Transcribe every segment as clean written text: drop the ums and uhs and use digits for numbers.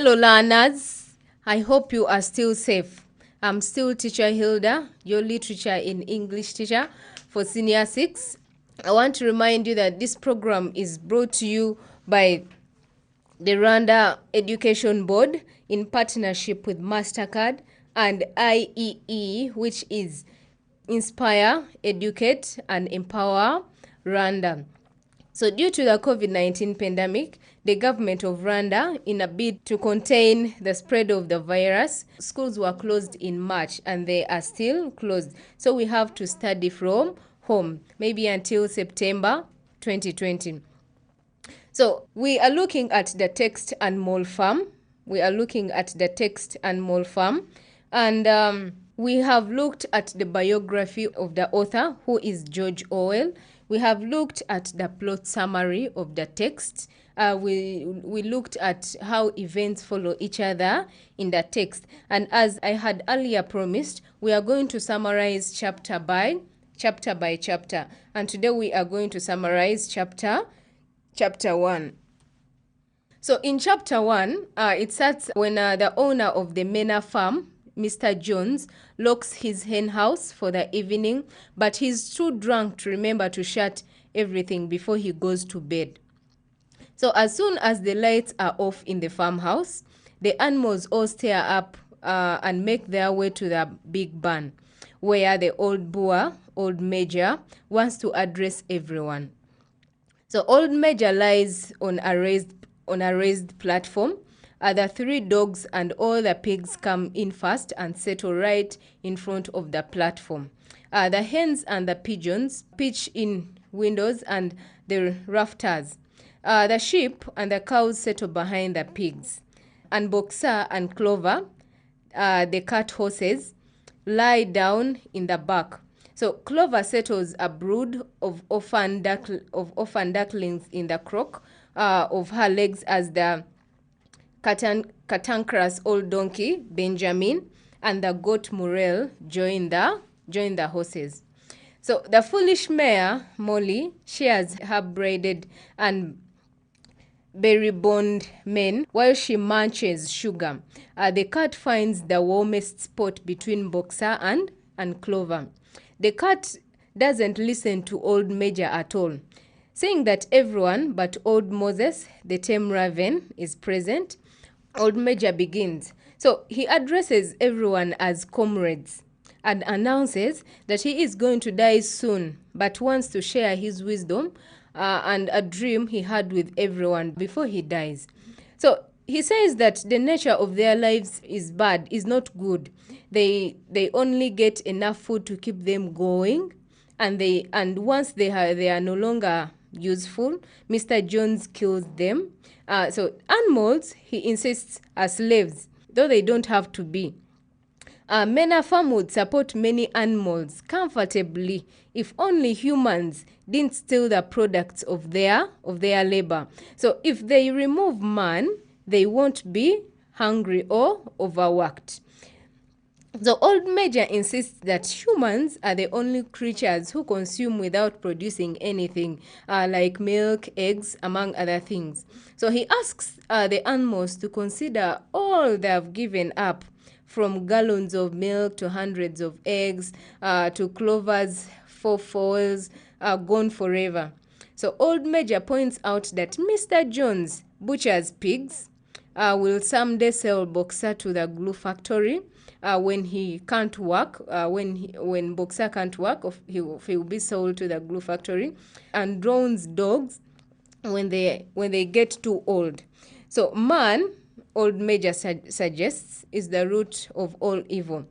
Hello learners, I hope you are still safe. I'm still teacher Hilda, your literature in English teacher for Senior 6. I want to remind you that this program is brought to you by the Rwanda Education Board in partnership with mastercard and IEE, which is Inspire, Educate and Empower Rwanda. So due to the COVID-19 pandemic, the government of Rwanda, in a bid to contain the spread of the virus, schools were closed in March and they are still closed. So we have to study from home, maybe until September 2020. So we are looking at the text and mole farm. And we have looked at the biography of the author, who is George Orwell. We have looked at the plot summary of the text. We looked at how events follow each other in the text. And as I had earlier promised, we are going to summarize chapter by chapter. And today we are going to summarize chapter 1. So in chapter 1, it starts when the owner of the Manor farm, Mr. Jones, locks his hen house for the evening, but he's too drunk to remember to shut everything before he goes to bed. So as soon as the lights are off in the farmhouse, the animals all stare up and make their way to the big barn, where the old boer, old Major, wants to address everyone. So old Major lies on a raised platform. The 3 dogs and all the pigs come in first and settle right in front of the platform. The hens and the pigeons pitch in windows and the rafters. The sheep and the cows settle behind the pigs. And Boxer and Clover, the cart horses, lie down in the back. So Clover settles a brood of orphan ducklings in the crook of her legs as the cantankerous old donkey, Benjamin, and the goat Muriel join the horses. So the foolish mare, Molly, shares her braided and berry-boned mane while she munches sugar. The cat finds the warmest spot between Boxer and Clover. The cat doesn't listen to old Major at all. Seeing that everyone but old Moses, the tame raven, is present, old Major begins. So he addresses everyone as comrades and announces that he is going to die soon, but wants to share his wisdom and a dream he had with everyone before he dies. So he says that the nature of their lives is bad, is not good. They only get enough food to keep them going, and once they are no longer useful, Mr. Jones kills them. So animals, he insists, are slaves, though they don't have to be. Manor farm would support many animals comfortably if only humans didn't steal the products of their labor. So if they remove man, they won't be hungry or overworked. The old Major insists that humans are the only creatures who consume without producing anything, like milk, eggs, among other things. So he asks the animals to consider all they have given up, from gallons of milk to hundreds of eggs, to Clover's 4 foals, gone forever. So old Major points out that Mr. Jones butchers pigs, will someday sell Boxer to the glue factory. When he can't work, when Boxer can't work, he will be sold to the glue factory, and drowns dogs when they get too old. So man, old Major suggests, is the root of all evil.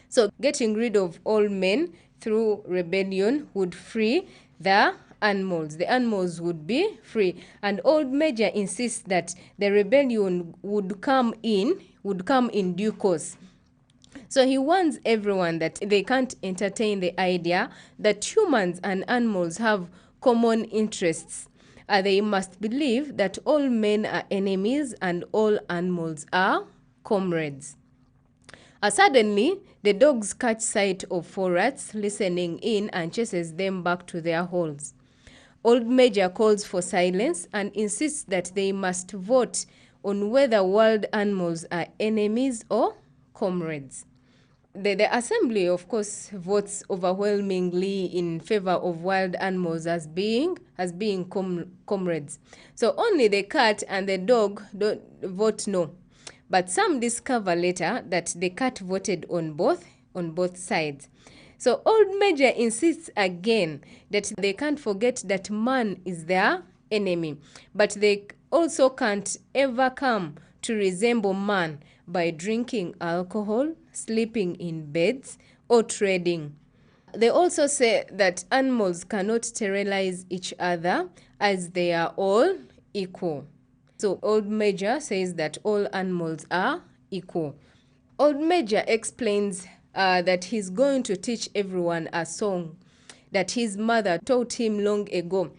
So getting rid of all men through rebellion would free the animals. The animals would be free. And old Major insists that the rebellion would come in due course. So he warns everyone that they can't entertain the idea that humans and animals have common interests. They must believe that all men are enemies and all animals are comrades. Suddenly, the dogs catch sight of 4 rats listening in and chases them back to their holes. Old Major calls for silence and insists that they must vote on whether wild animals are enemies or comrades. The assembly, of course, votes overwhelmingly in favor of wild animals as being comrades. So only the cat and the dog don't vote no. But some discover later that the cat voted on both sides. So Old Major insists again that they can't forget that man is their enemy, but they also can't ever come to resemble man by drinking alcohol, sleeping in beds, or trading. They also say that animals cannot sterilize each other as they are all equal. So Old Major says that all animals are equal. Old Major explains that he's going to teach everyone a song that his mother taught him long ago.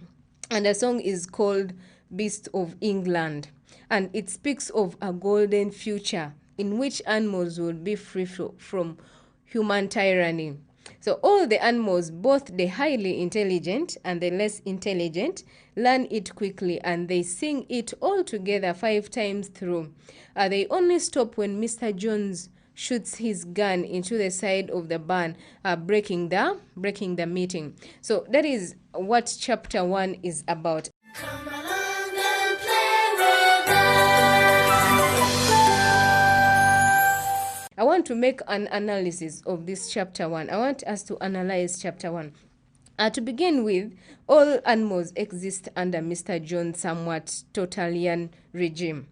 And the song is called Beast of England. And it speaks of a golden future in which animals will be free from human tyranny. So all the animals, both the highly intelligent and the less intelligent, learn it quickly and they sing it all together 5 times through. They only stop when Mr. Jones shoots his gun into the side of the barn, breaking the meeting. So that is what chapter 1 is about. Come along and play with us. I want to make an analysis of this chapter 1. I want us to analyze chapter 1. To begin with, all animals exist under Mr. Jones' somewhat totalitarian regime.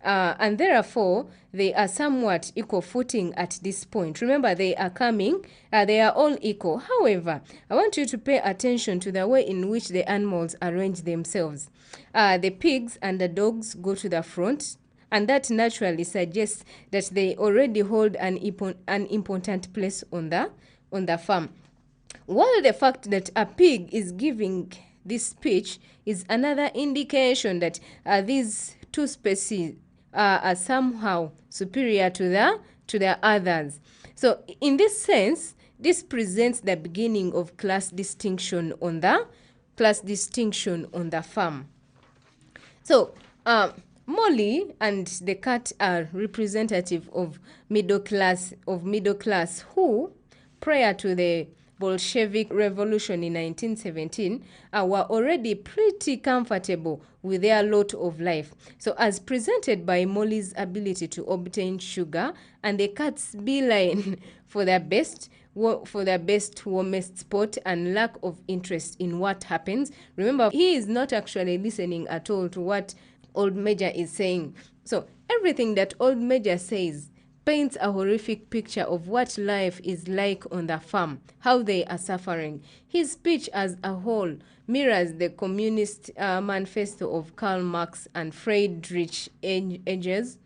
And therefore, they are somewhat equal footing at this point. Remember, they are all equal. However, I want you to pay attention to the way in which the animals arrange themselves. The pigs and the dogs go to the front, and that naturally suggests that they already hold an important place on the farm. While the fact that a pig is giving this speech is another indication that these two species are somehow superior to the others. So in this sense, this presents the beginning of class distinction on the farm. So Molly and the cat are representative of middle class who, prior to the Bolshevik Revolution in 1917, were already pretty comfortable with their lot of life. So as presented by Molly's ability to obtain sugar and the cat's beeline for the best, warmest spot and lack of interest in what happens. Remember, he is not actually listening at all to what Old Major is saying. So everything that Old Major says paints a horrific picture of what life is like on the farm, how they are suffering. His speech as a whole mirrors the Communist Manifesto of Karl Marx and Friedrich Engels,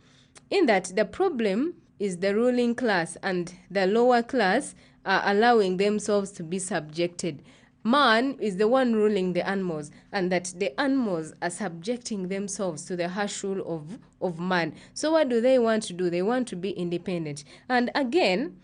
in that the problem is the ruling class and the lower class are allowing themselves to be subjected. Man is the one ruling the animals, and that the animals are subjecting themselves to the harsh rule of man. So what do they want to do? They want to be independent. And again,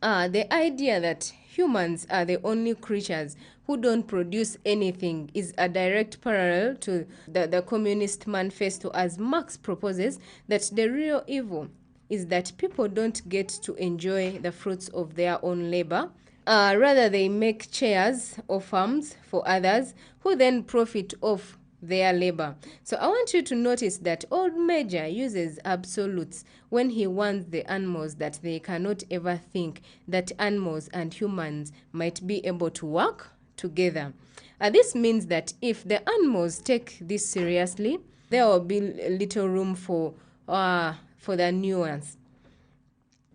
the idea that humans are the only creatures who don't produce anything is a direct parallel to the Communist Manifesto, as Marx proposes that the real evil is that people don't get to enjoy the fruits of their own labor. Rather, they make chairs or farms for others who then profit off their labor. So I want you to notice that Old Major uses absolutes when he warns the animals that they cannot ever think that animals and humans might be able to work together. This means that if the animals take this seriously, there will be little room for the nuance.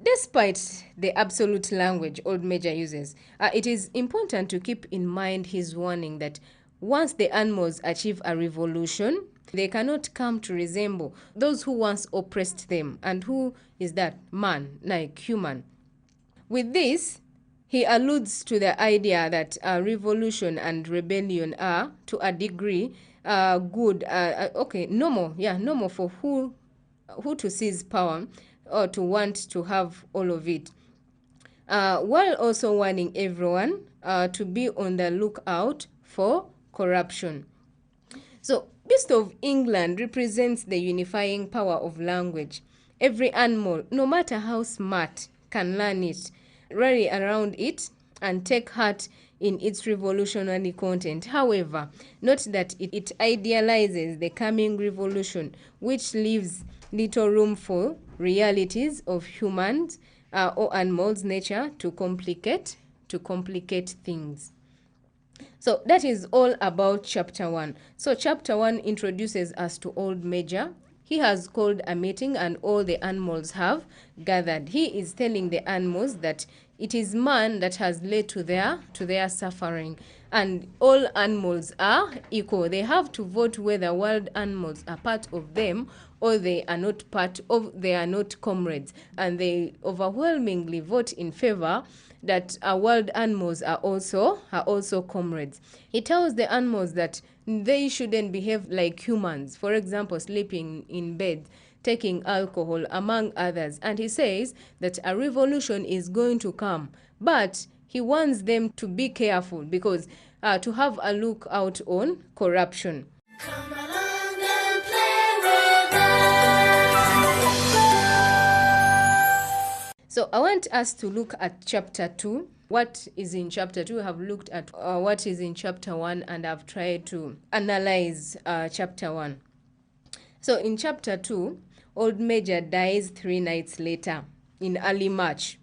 Despite the absolute language Old Major uses, it is important to keep in mind his warning that once the animals achieve a revolution, they cannot come to resemble those who once oppressed them. And who is that? Man, like human. With this, he alludes to the idea that revolution and rebellion are, to a degree, normal for who to seize power or to want to have all of it, while also warning everyone to be on the lookout for corruption. So Beast of England represents the unifying power of language. Every animal, no matter how smart, can learn it, rally around it, and take heart in its revolutionary content. However, note that it idealizes the coming revolution, which leaves little room for realities of humans or animals' nature to complicate things. So that is all about chapter 1. So chapter 1 introduces us to Old Major. He has called a meeting and all the animals have gathered. He is telling the animals that it is man that has led to their suffering, and all animals are equal. They have to vote whether wild animals are part of them or they are not comrades, and they overwhelmingly vote in favor that wild animals are also comrades. He tells the animals that they shouldn't behave like humans, for example, sleeping in bed, taking alcohol, among others. And he says that a revolution is going to come, but he wants them to be careful because to have a look out on corruption. Come along and play with us. So I want us to look at chapter 2. What is in chapter 2? We have looked at what is in chapter 1, and I've tried to analyze chapter 1. So in chapter 2, Old Major dies 3 nights later in early March.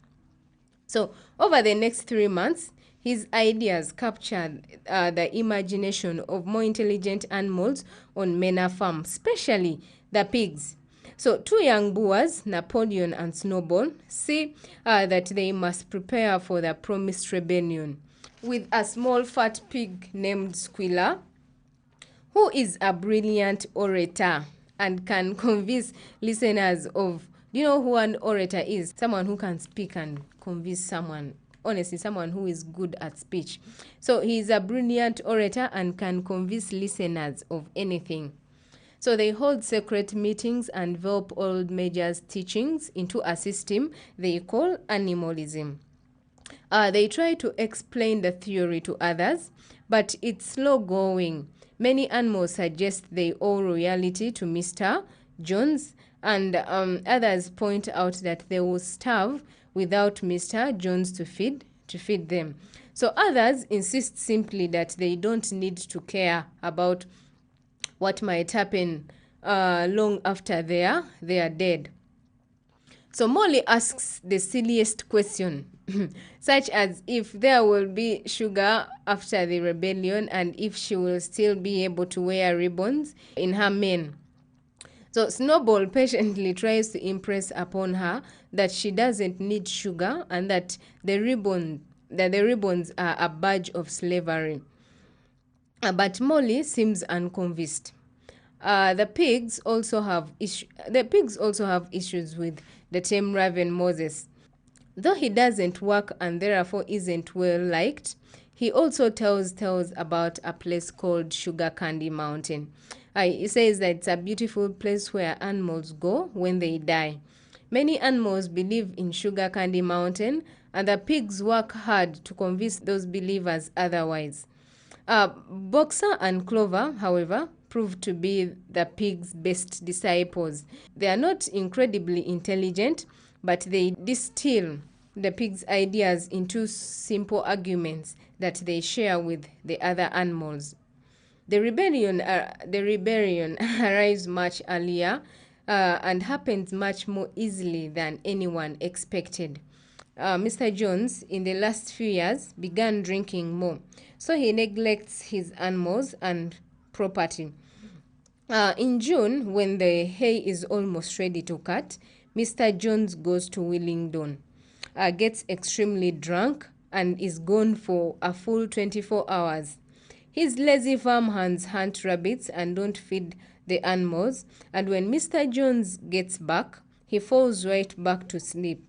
So over the next 3 months, his ideas captured the imagination of more intelligent animals on Mena Farm, especially the pigs. So 2 young Boers, Napoleon and Snowball, see that they must prepare for the promised rebellion, with a small fat pig named Squealer, who is a brilliant orator and can convince listeners of, do you know who an orator is? Someone who can speak and convince someone. Honestly, someone who is good at speech. So he is a brilliant orator and can convince listeners of anything. So they hold secret meetings and develop Old Major's teachings into a system they call animalism. They try to explain the theory to others, but it's slow going. Many animals suggest they owe royalty to Mr. Jones, and others point out that they will starve without Mr. Jones to feed them. So others insist simply that they don't need to care about what might happen long after they are dead. So Molly asks the silliest question, such as if there will be sugar after the rebellion and if she will still be able to wear ribbons in her mane. So Snowball patiently tries to impress upon her that she doesn't need sugar and that the ribbons are a badge of slavery. But Molly seems unconvinced. The pigs also have issues with the tame raven Moses. Though he doesn't work and therefore isn't well liked, he also tells tales about a place called Sugar Candy Mountain. He says that it's a beautiful place where animals go when they die. Many animals believe in Sugar Candy Mountain, and the pigs work hard to convince those believers otherwise. Boxer and Clover, however, prove to be the pigs' best disciples. They are not incredibly intelligent, but they distill the pigs' ideas into simple arguments that they share with the other animals. The rebellion arrives much earlier and happens much more easily than anyone expected. Mr. Jones, in the last few years, began drinking more, so he neglects his animals and property. In June, when the hay is almost ready to cut, Mr. Jones goes to Willingdon, gets extremely drunk, and is gone for a full 24 hours. His lazy farm hands hunt rabbits and don't feed the animals, and when Mr. Jones gets back, he falls right back to sleep.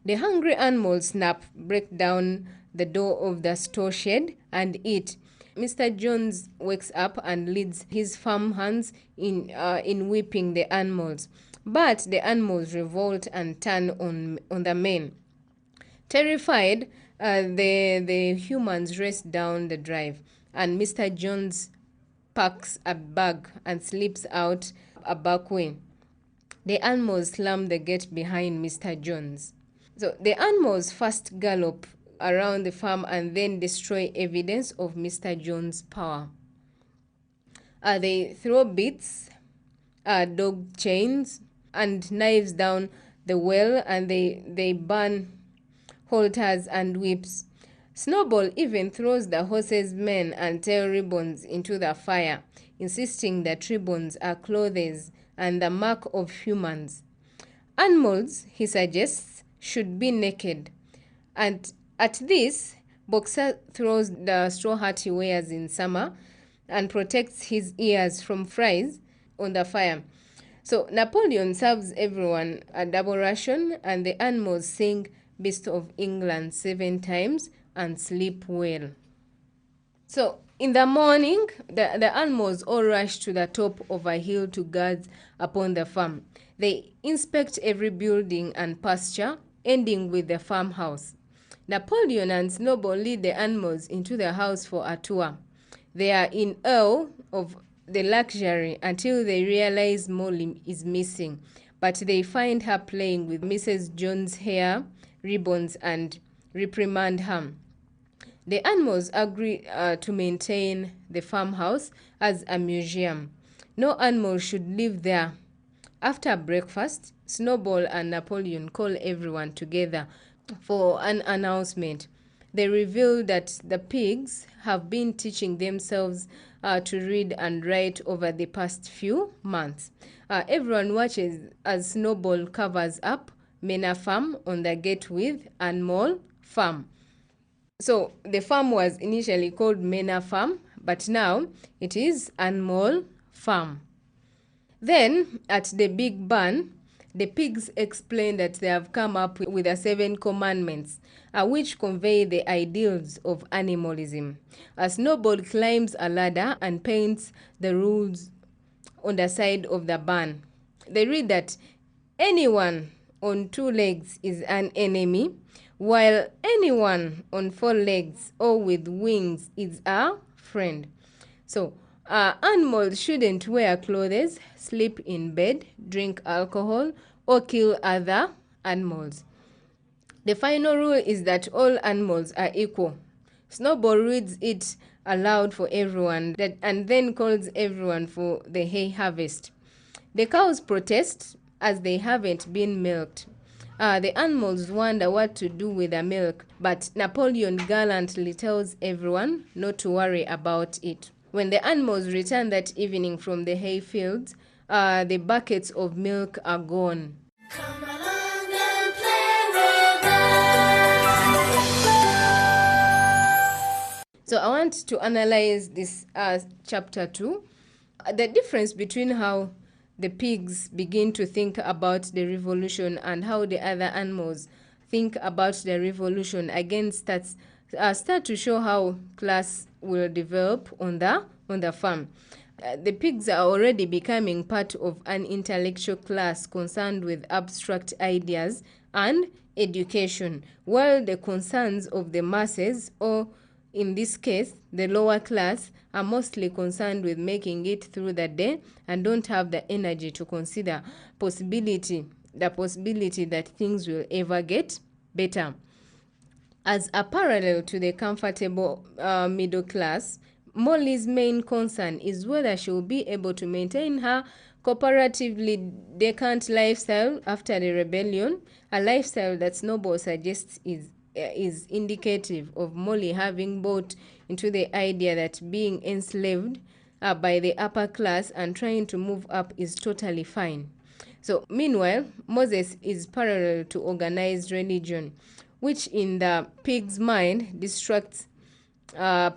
The hungry animals break down the door of the store shed and eat. Mr. Jones wakes up and leads his farm hands in whipping the animals, but the animals revolt and turn on the men. Terrified, the humans race down the drive, and Mr. Jones packs a bag and slips out a back way. The animals slam the gate behind Mr. Jones. So the animals first gallop around the farm and then destroy evidence of Mr. Jones' power. They throw bits, dog chains, and knives down the well, and they burn halters and whips. Snowball even throws the horses' men and tail ribbons into the fire, insisting that ribbons are clothes and the mark of humans. Animals, he suggests, should be naked. And at this, Boxer throws the straw hat he wears in summer and protects his ears from flies on the fire. So Napoleon serves everyone a double ration, and the animals sing Beast of England 7 times and sleep well. So in the morning, the animals all rush to the top of a hill to guard upon the farm. They inspect every building and pasture, ending with the farmhouse. Napoleon and Snowball lead the animals into the house for a tour. They are in awe of the luxury until they realize Molly is missing, but they find her playing with Mrs. Jones' hair ribbons and reprimand her. The animals agree to maintain the farmhouse as a museum. No animal should live there. After breakfast, Snowball and Napoleon call everyone together for an announcement. They reveal that the pigs have been teaching themselves to read and write over the past few months. Everyone watches as Snowball covers up Mena Farm on the gate with Animal Farm. So the farm was initially called Mena Farm, but now it is Animal Farm. Then at the big barn, the pigs explain that they have come up with the 7 commandments, which convey the ideals of animalism. Snowball climbs a ladder and paints the rules on the side of the barn. They read that anyone on 2 legs is an enemy, while anyone on 4 legs or with wings is a friend. So animals shouldn't wear clothes, sleep in bed, drink alcohol, or kill other animals. The final rule is that all animals are equal. Snowball reads it aloud for everyone and then calls everyone for the hay harvest. The cows protest as they haven't been milked. The animals wonder what to do with the milk, but Napoleon gallantly tells everyone not to worry about it. When the animals return that evening from the hay fields, the buckets of milk are gone. Come along and play with us. So I want to analyze this chapter 2. The difference between how the pigs begin to think about the revolution and how the other animals think about the revolution again start to show how class will develop on the farm. The pigs are already becoming part of an intellectual class concerned with abstract ideas and education, while the concerns of the masses, or in this case, the lower class, are mostly concerned with making it through the day and don't have the energy to consider the possibility that things will ever get better. As a parallel to the comfortable middle class, Molly's main concern is whether she will be able to maintain her cooperatively decadent lifestyle after the rebellion, a lifestyle that Snowball suggests is indicative of Molly having bought into the idea that being enslaved by the upper class and trying to move up is totally fine. So meanwhile, Moses is parallel to organized religion, which in the pig's mind distracts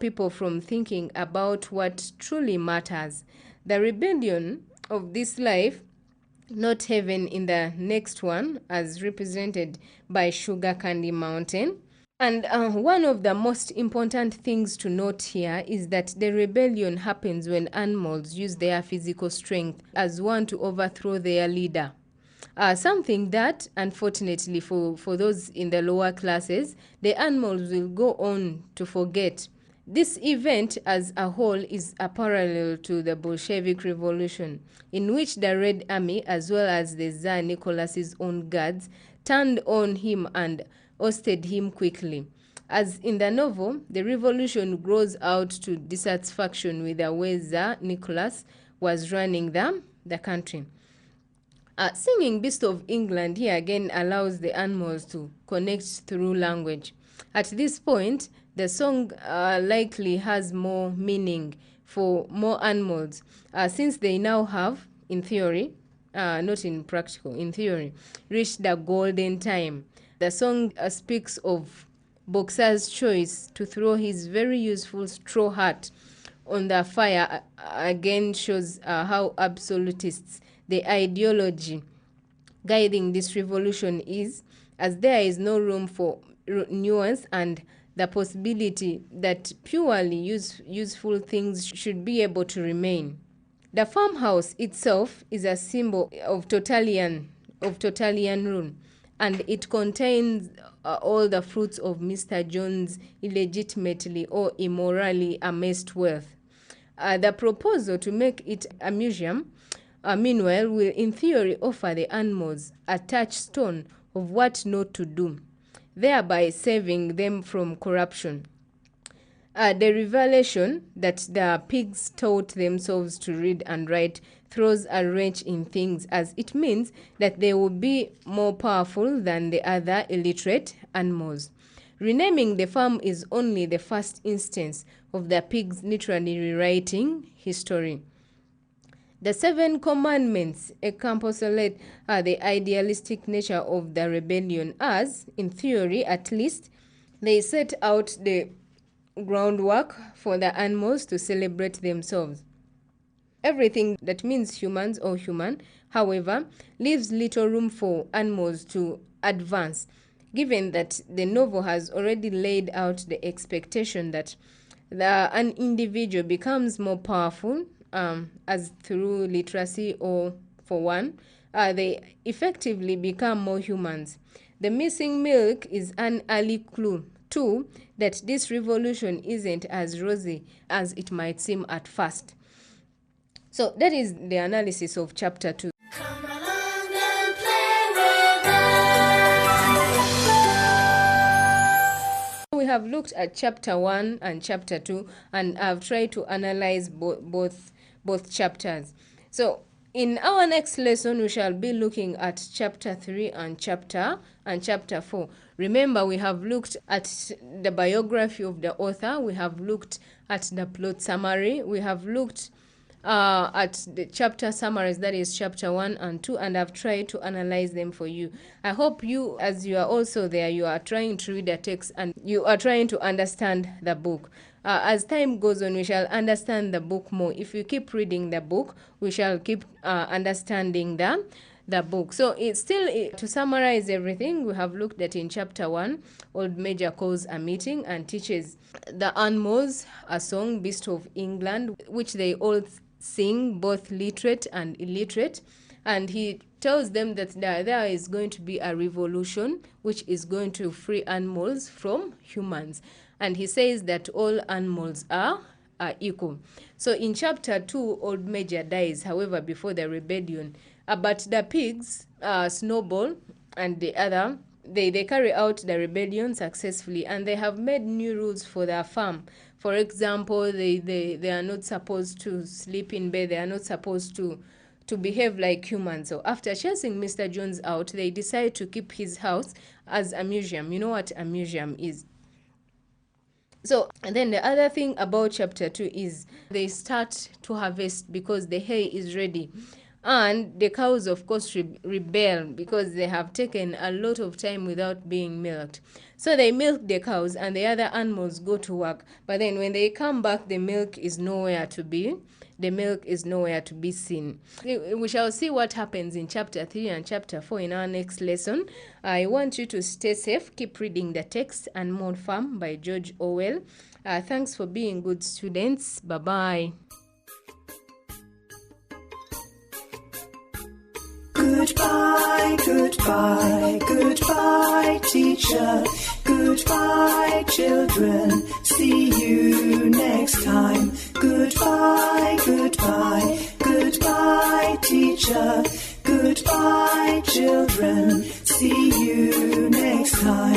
people from thinking about what truly matters. The rebellion of this life, not heaven in the next one, as represented by Sugar Candy Mountain. And one of the most important things to note here is that the rebellion happens when animals use their physical strength as one to overthrow their leader. Something that, unfortunately for those in the lower classes, the animals will go on to forget This event as a whole is a parallel to the Bolshevik Revolution, in which the Red Army, as well as the Tsar Nicholas's own guards, turned on him and ousted him quickly. As in the novel, the revolution grows out to dissatisfaction with the way Tsar Nicholas was running the country. Singing Beast of England here again allows the animals to connect through language. At this point, the song likely has more meaning for more animals, since they now have, in theory, not in practical, in theory, reached the golden time. The song speaks of Boxer's choice to throw his very useful straw hat on the fire, again shows how absolutists the ideology guiding this revolution is, as there is no room for nuance and the possibility that purely useful things should be able to remain. The farmhouse itself is a symbol of totalitarian rule, and it contains all the fruits of Mr. Jones' illegitimately or immorally amassed wealth. The proposal to make it a museum, meanwhile, will in theory offer the animals a touchstone of what not to do, thereby saving them from corruption. The revelation that the pigs taught themselves to read and write throws a wrench in things, as it means that they will be more powerful than the other illiterate animals. Renaming the farm is only the first instance of the pigs literally rewriting history. The 7 commandments encapsulate the idealistic nature of the rebellion, as, in theory at least, they set out the groundwork for the animals to celebrate themselves. Everything that means humans or human, however, leaves little room for animals to advance, given that the novel has already laid out the expectation that an individual becomes more powerful as through literacy, or for one, they effectively become more humans. The missing milk is an early clue, too, that this revolution isn't as rosy as it might seem at first. So that is the analysis of chapter 2. Come along and play with us. We have looked at chapter 1 and chapter 2, and I've tried to analyze both chapters. So in our next lesson, we shall be looking at chapter 3 and chapter 4. Remember, we have looked at the biography of the author, we have looked at the plot summary, we have looked at the chapter summaries, that is chapter 1 and 2, and I've tried to analyze them for you. I hope you, as you are also there, you are trying to read the text and you are trying to understand the book. As time goes on, we shall understand the book more. If you keep reading the book, we shall keep understanding the book. So it's still, to summarize everything, we have looked at in chapter 1, Old Major calls a meeting and teaches the animals a song, Beast of England, which they all sing, both literate and illiterate, and he tells them that there is going to be a revolution which is going to free animals from humans, and he says that all animals are equal. So in chapter 2, Old Major dies, however, before the rebellion, but the pigs, Snowball and the other, they carry out the rebellion successfully, and they have made new rules for their farm. For example, they are not supposed to sleep in bed, they are not supposed to behave like humans. So after chasing Mr. Jones out, they decide to keep his house as a museum. You know what a museum is. So, and then the other thing about chapter 2 is they start to harvest because the hay is ready. And the cows, of course, rebel because they have taken a lot of time without being milked. So they milk the cows and the other animals go to work. But then when they come back, the milk is nowhere to be. The milk is nowhere to be seen. We shall see what happens in chapter 3 and chapter 4 in our next lesson. I want you to stay safe. Keep reading the text, Unmode Farm by George Orwell. Thanks for being good students. Bye-bye. Goodbye, goodbye, goodbye, teacher. Goodbye, children. See you next time. Goodbye, goodbye, goodbye, teacher. Goodbye, children. See you next time.